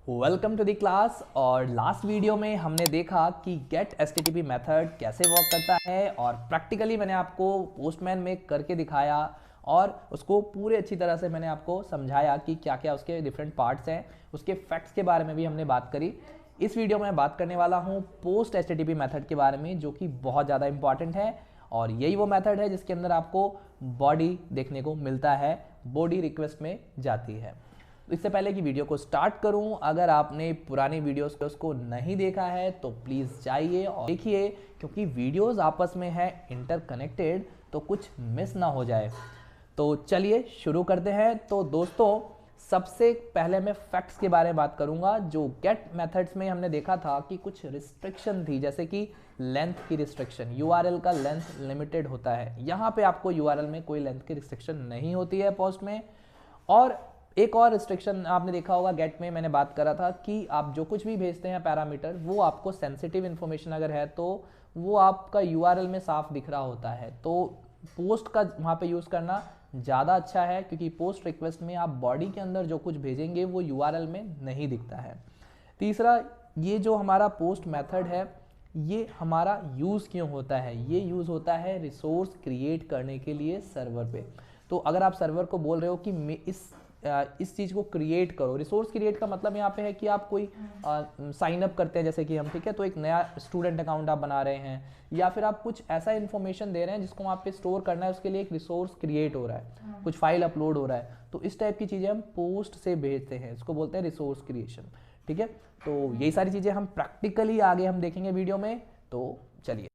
Welcome to the class. और last video में हमने देखा कि गेट एचटीटीपी मेथड कैसे वर्क करता है और प्रैक्टिकली मैंने आपको पोस्टमैन में करके दिखाया और उसको पूरे अच्छी तरह से मैंने आपको समझाया कि क्या क्या उसके डिफरेंट पार्ट्स हैं, उसके फैक्ट्स के बारे में भी हमने बात करी। इस वीडियो में मैं बात करने वाला हूँ पोस्ट एचटीटीपी मेथड के बारे में, जो कि बहुत ज़्यादा इंपॉर्टेंट है और यही वो मेथड है जिसके अंदर आपको बॉडी देखने को मिलता है, बॉडी रिक्वेस्ट में जाती है। तो इससे पहले कि वीडियो को स्टार्ट करूं, अगर आपने पुरानी वीडियोस को नहीं देखा है तो प्लीज़ जाइए और देखिए, क्योंकि वीडियोस आपस में है इंटरकनेक्टेड, तो कुछ मिस ना हो जाए। तो चलिए शुरू करते हैं। तो दोस्तों, सबसे पहले मैं फैक्ट्स के बारे में बात करूंगा। जो गेट मेथड्स में हमने देखा था कि कुछ रिस्ट्रिक्शन थी, जैसे कि लेंथ की रिस्ट्रिक्शन, यूआरएल का लेंथ लिमिटेड होता है। यहाँ पे आपको यूआरएल में कोई लेंथ की रिस्ट्रिक्शन नहीं होती है पोस्ट में। और एक और रिस्ट्रिक्शन आपने देखा होगा गेट में, मैंने बात करा था कि आप जो कुछ भी भेजते हैं पैरामीटर, वो आपको सेंसिटिव इन्फॉर्मेशन अगर है तो वो आपका यूआरएल में साफ दिख रहा होता है। तो पोस्ट का वहाँ पे यूज़ करना ज़्यादा अच्छा है, क्योंकि पोस्ट रिक्वेस्ट में आप बॉडी के अंदर जो कुछ भेजेंगे वो यूआरएल में नहीं दिखता है। तीसरा, ये जो हमारा पोस्ट मेथड है, ये हमारा यूज़ क्यों होता है? ये यूज़ होता है रिसोर्स क्रिएट करने के लिए सर्वर पे। तो अगर आप सर्वर को बोल रहे हो कि इस चीज़ को क्रिएट करो, रिसोर्स क्रिएट का मतलब यहाँ पे है कि आप कोई साइन अप करते हैं, जैसे कि हम, ठीक है, तो एक नया स्टूडेंट अकाउंट आप बना रहे हैं, या फिर आप कुछ ऐसा इन्फॉर्मेशन दे रहे हैं जिसको वहाँ पे स्टोर करना है, उसके लिए एक रिसोर्स क्रिएट हो रहा है, कुछ फाइल अपलोड हो रहा है। तो इस टाइप की चीज़ें हम पोस्ट से भेजते हैं, इसको बोलते हैं रिसोर्स क्रिएशन। ठीक है, तो यही सारी चीज़ें हम प्रैक्टिकली आगे हम देखेंगे वीडियो में। तो चलिए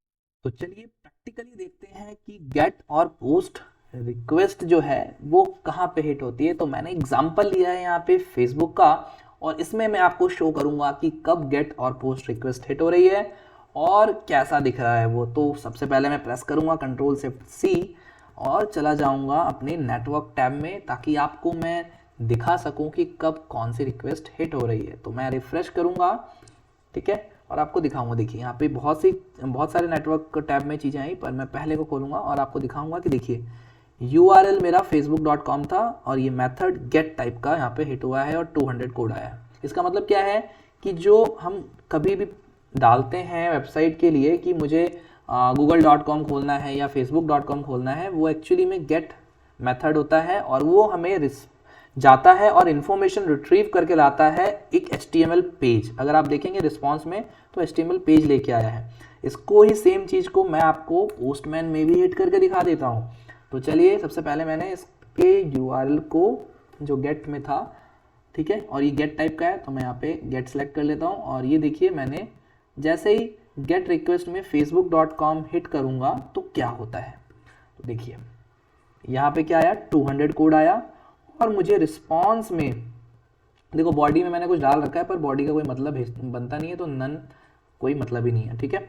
प्रैक्टिकली देखते हैं कि गेट और पोस्ट रिक्वेस्ट जो है वो कहाँ पे हिट होती है। तो मैंने एग्जांपल लिया है यहाँ पे फेसबुक का, और इसमें मैं आपको शो करूंगा कि कब गेट और पोस्ट रिक्वेस्ट हिट हो रही है और कैसा दिख रहा है वो। तो सबसे पहले मैं प्रेस करूंगा Ctrl+Shift+C और चला जाऊंगा अपने नेटवर्क टैब में, ताकि आपको मैं दिखा सकूं कि कब कौन सी रिक्वेस्ट हिट हो रही है। तो मैं रिफ्रेश करूंगा, ठीक है, और आपको दिखाऊंगा। देखिए यहाँ पे बहुत सारे नेटवर्क टैब में चीज़ें आई, पर मैं पहले को खोलूंगा और आपको दिखाऊंगा कि देखिए URL मेरा facebook.com था और ये मेथड गेट टाइप का यहाँ पे हिट हुआ है और 200 कोड आया है। इसका मतलब क्या है कि जो हम कभी भी डालते हैं वेबसाइट के लिए कि मुझे google.com खोलना है या facebook.com खोलना है, वो एक्चुअली में गेट मेथड होता है और वो हमें जाता है और इन्फॉर्मेशन रिट्रीव करके लाता है एक HTML पेज। अगर आप देखेंगे रिस्पॉन्स में तो HTML पेज लेके आया है। इसको ही सेम चीज़ को मैं आपको पोस्टमैन में भी हिट करके दिखा देता हूँ। तो चलिए, सबसे पहले मैंने इसके URL को जो गेट में था, ठीक है, और ये गेट टाइप का है, तो मैं यहाँ पे गेट सेलेक्ट कर लेता हूँ। और ये देखिए, मैंने जैसे ही गेट रिक्वेस्ट में facebook.com हिट करूँगा तो क्या होता है। तो देखिए यहाँ पे क्या आया, 200 कोड आया और मुझे रिस्पॉन्स में देखो, बॉडी में मैंने कुछ डाल रखा है पर बॉडी का कोई मतलब बनता नहीं है, तो नन कोई मतलब ही नहीं है। ठीक है,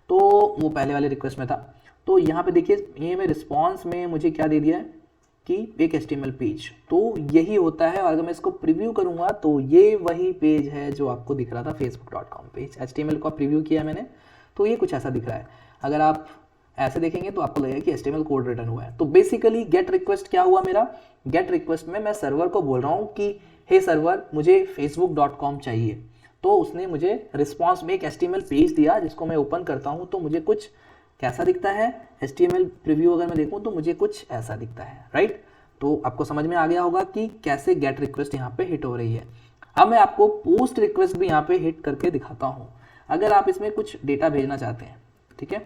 तो वो पहले वाले रिक्वेस्ट में था। तो यहाँ पे देखिए, ये मैं रिस्पॉन्स में मुझे क्या दे दिया है कि एक HTML पेज। तो यही होता है। और अगर मैं इसको प्रीव्यू करूँगा तो ये वही पेज है जो आपको दिख रहा था, facebook.com पेज। HTML को प्रीव्यू किया मैंने, तो ये कुछ ऐसा दिख रहा है। अगर आप ऐसे देखेंगे तो आपको लगेगा कि HTML कोड रिटर्न हुआ है। तो बेसिकली गेट रिक्वेस्ट क्या हुआ मेरा, गेट रिक्वेस्ट में मैं सर्वर को बोल रहा हूँ कि हे सर्वर, मुझे facebook.com चाहिए। तो उसने मुझे रिस्पॉन्स में एक HTML पेज दिया, जिसको मैं ओपन करता हूँ तो मुझे कुछ कैसा दिखता है, HTML प्रीव्यू अगर मैं देखूं तो मुझे कुछ ऐसा दिखता है, राइट। तो आपको समझ में आ गया होगा कि कैसे गेट रिक्वेस्ट यहाँ पे हिट हो रही है। अब मैं आपको पोस्ट रिक्वेस्ट भी यहाँ पे हिट करके दिखाता हूँ। अगर आप इसमें कुछ डेटा भेजना चाहते हैं, ठीक है,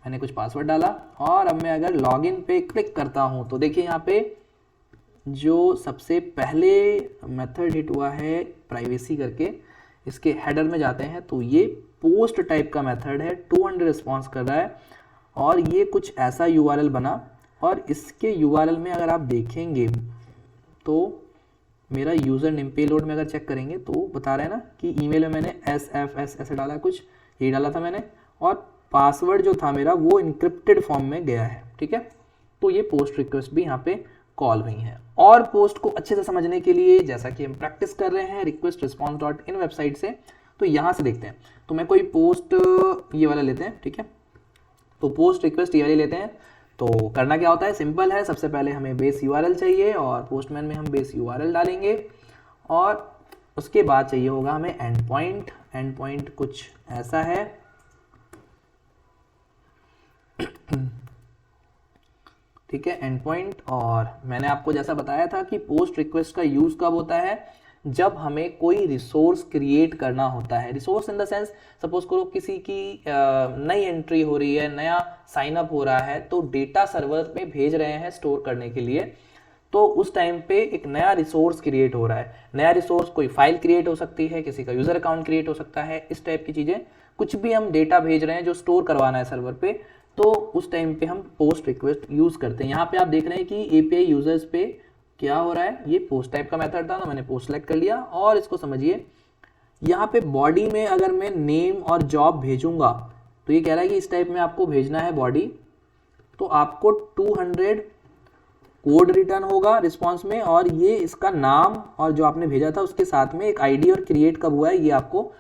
मैंने कुछ पासवर्ड डाला और अब मैं अगर लॉगिन पे क्लिक करता हूँ तो देखिए यहाँ पे जो सबसे पहले मेथड हिट हुआ है प्राइवेसी करके, इसके हेडर में जाते हैं तो ये पोस्ट टाइप का मेथड है, 200 रिस्पॉन्स कर रहा है और ये कुछ ऐसा URL बना। और इसके URL में अगर आप देखेंगे तो मेरा यूज़र नेम पेलोड में अगर चेक करेंगे तो बता रहे हैं ना कि ईमेल में मैंने SFS ऐसे डाला, कुछ ये डाला था मैंने, और पासवर्ड जो था मेरा वो इनक्रिप्टेड फॉर्म में गया है। ठीक है, तो ये पोस्ट रिक्वेस्ट भी यहाँ पे कॉल हुई है। और पोस्ट को अच्छे से समझने के लिए, जैसा कि हम प्रैक्टिस कर रहे हैं रिक्वेस्ट रिस्पॉन्स.इन वेबसाइट से, तो यहाँ से देखते हैं। तो मैं कोई पोस्ट ये वाला लेते हैं, ठीक है, तो पोस्ट रिक्वेस्ट ये वाली लेते हैं। तो करना क्या होता है, सिंपल है। सबसे पहले हमें बेस URL चाहिए और पोस्टमैन में हम बेस URL डालेंगे और उसके बाद चाहिए होगा हमें एंड पॉइंट। एंड पॉइंट कुछ ऐसा है, ठीक है, एंड पॉइंट। और मैंने आपको जैसा बताया था कि पोस्ट रिक्वेस्ट का यूज कब होता है, जब हमें कोई रिसोर्स क्रिएट करना होता है। Resource in the sense, suppose करो किसी की नई एंट्री हो रही है, नया साइन अप हो रहा है, तो डेटा सर्वर पे भेज रहे हैं स्टोर करने के लिए, तो उस टाइम पे एक नया रिसोर्स क्रिएट हो रहा है। नया रिसोर्स कोई फाइल क्रिएट हो सकती है, किसी का यूजर अकाउंट क्रिएट हो सकता है, इस टाइप की चीजें। कुछ भी हम डेटा भेज रहे हैं जो स्टोर करवाना है सर्वर पे, तो उस टाइम पे हम पोस्ट रिक्वेस्ट यूज करते हैं। यहाँ पे आप देख रहे हैं कि एपीआई यूजर्स पे क्या हो रहा है, ये पोस्ट टाइप का मेथड था, तो मैंने पोस्ट सेलेक्ट कर लिया। और इसको समझिए, यहाँ पे बॉडी में अगर मैं नेम और जॉब भेजूंगा, तो ये कह रहा है कि इस टाइप में आपको भेजना है बॉडी, तो आपको 200 कोड रिटर्न होगा रिस्पॉन्स में, और ये इसका नाम और जो आपने भेजा था उसके साथ में एक आईडी, और क्रिएट कब हुआ है ये आपको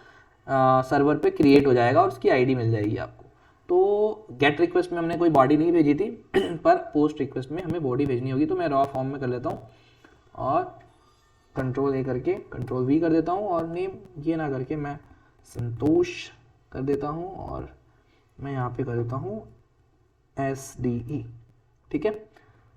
सर्वर पे क्रिएट हो जाएगा और उसकी आईडी मिल जाएगी आपको। तो गेट रिक्वेस्ट में हमने कोई बॉडी नहीं भेजी थी पर पोस्ट रिक्वेस्ट में हमें बॉडी भेजनी होगी। तो मैं रॉ फॉर्म में कर लेता हूँ और कंट्रोल ए करके कंट्रोल वी कर देता हूँ, और नेम ये ना करके मैं संतोष कर देता हूँ, और मैं यहाँ पे कर देता हूँ SDE, ठीक है।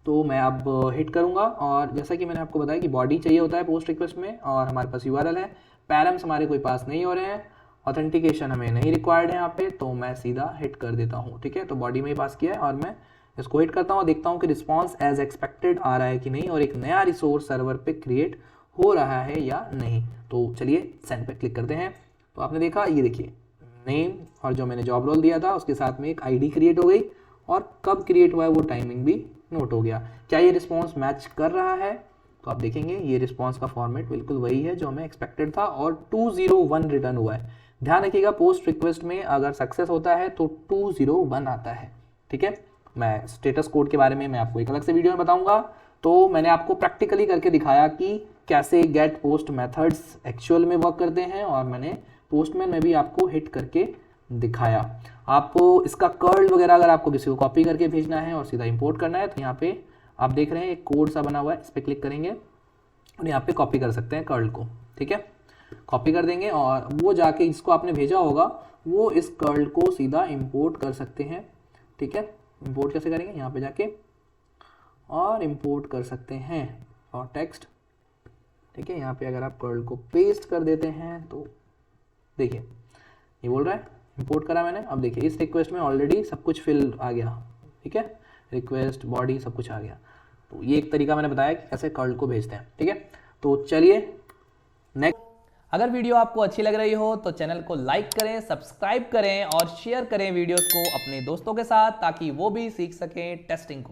तो मैं अब हिट करूँगा, और जैसा कि मैंने आपको बताया कि बॉडी चाहिए होता है पोस्ट रिक्वेस्ट में, और हमारे पास URL है, पैरम्स हमारे कोई पास नहीं हो रहे हैं, ऑथेंटिकेशन हमें नहीं रिक्वायर्ड है यहाँ पे, तो मैं सीधा हिट कर देता हूँ, ठीक है। तो बॉडी में ही पास किया है, और मैं इसको हिट करता हूँ, देखता हूँ कि रिस्पॉन्स एज एक्सपेक्टेड आ रहा है कि नहीं, और एक नया रिसोर्स सर्वर पे क्रिएट हो रहा है या नहीं। तो चलिए सेंड पे क्लिक करते हैं। तो आपने देखा, ये देखिए नेम और जो मैंने जॉब रोल दिया था उसके साथ में एक आईडी क्रिएट हो गई, और कब क्रिएट हुआ है वो टाइमिंग भी नोट हो गया। क्या ये रिस्पॉन्स मैच कर रहा है? तो आप देखेंगे ये रिस्पॉन्स का फॉर्मेट बिल्कुल वही है जो हमें एक्सपेक्टेड था, और 201 रिटर्न हुआ है। ध्यान रखिएगा, पोस्ट रिक्वेस्ट में अगर सक्सेस होता है तो 201 आता है, ठीक है। मैं स्टेटस कोड के बारे में मैं आपको एक अलग से वीडियो में बताऊंगा। तो मैंने आपको प्रैक्टिकली करके दिखाया कि कैसे गेट पोस्ट मेथड्स एक्चुअल में वर्क करते हैं, और मैंने पोस्टमैन में भी आपको हिट करके दिखाया। आपको इसका कर्ल वगैरह अगर आपको किसी को कॉपी करके भेजना है और सीधा इंपोर्ट करना है, तो यहाँ पे आप देख रहे हैं एक कोड सा बना हुआ है, इस पर क्लिक करेंगे और यहाँ पे कॉपी कर सकते हैं कर्ल को, ठीक है। कॉपी कर देंगे, और वो जाके जिसको आपने भेजा होगा वो इस कर्ल को सीधा इंपोर्ट कर सकते हैं, ठीक है। इंपोर्ट कैसे करेंगे, यहाँ पे जाके और इंपोर्ट कर सकते हैं और टेक्स्ट, ठीक है। यहाँ पे अगर आप कर्ल को पेस्ट कर देते हैं तो देखिए ये बोल रहा है इंपोर्ट करा मैंने। अब देखिए इस रिक्वेस्ट में ऑलरेडी सब कुछ फिल आ गया, ठीक है, रिक्वेस्ट बॉडी सब कुछ आ गया। तो ये एक तरीका मैंने बताया कि कैसे कर्ल को भेजते हैं, ठीक है। तो चलिए नेक्स्ट। अगर वीडियो आपको अच्छी लग रही हो तो चैनल को लाइक करें, सब्सक्राइब करें और शेयर करें वीडियोस को अपने दोस्तों के साथ, ताकि वो भी सीख सकें टेस्टिंग को।